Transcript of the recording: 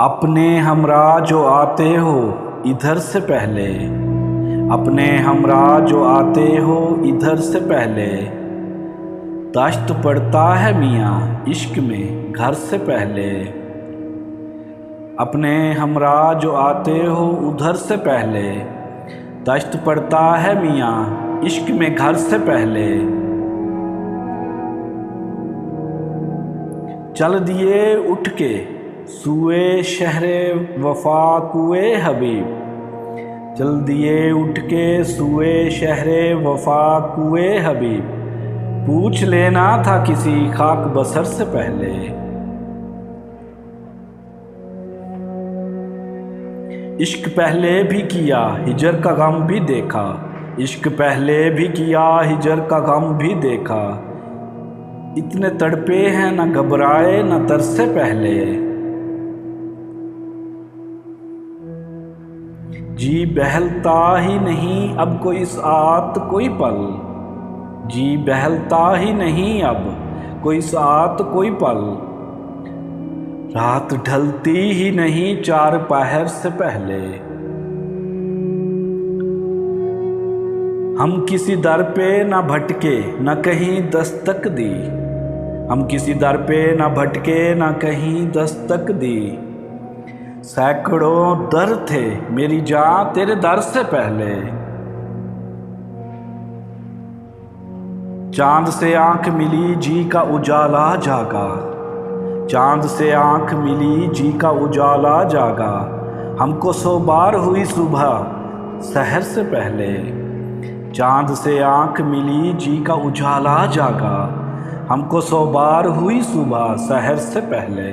अपने हमरा जो आते हो इधर से पहले, अपने हमरा जो आते हो इधर से पहले, दश्त पड़ता है मियाँ इश्क में घर से पहले। अपने हमरा जो आते हो उधर से पहले, दश्त पड़ता है मियाँ इश्क में घर से पहले। चल दिए उठ के सुए शहरे वफा कुए हबीब, चल दिए उठ के सुए शहरे वफा कुए हबीब, पूछ लेना था किसी खाक बसर से पहले। इश्क पहले भी किया हिजर का गम भी देखा, इश्क पहले भी किया हिजर का गम भी देखा, इतने तड़पे हैं न घबराए न तरसे पहले। जी बहलता ही नहीं अब कोई साथ कोई पल, जी बहलता ही नहीं अब कोई साथ कोई पल, रात ढलती ही नहीं चार पहर से पहले। हम किसी दर पे न भटके न कहीं दस्तक दी, हम किसी दर पे न भटके न कहीं दस्तक दी, सैकड़ों दर थे मेरी जान तेरे दर से पहले। चांद से आंख मिली जी का उजाला जागा, चांद से आंख मिली जी का उजाला जागा, हमको 100 बार हुई सुबह सहर से पहले। चांद से आंख मिली जी का उजाला जागा, हमको 100 बार हुई सुबह सहर से पहले।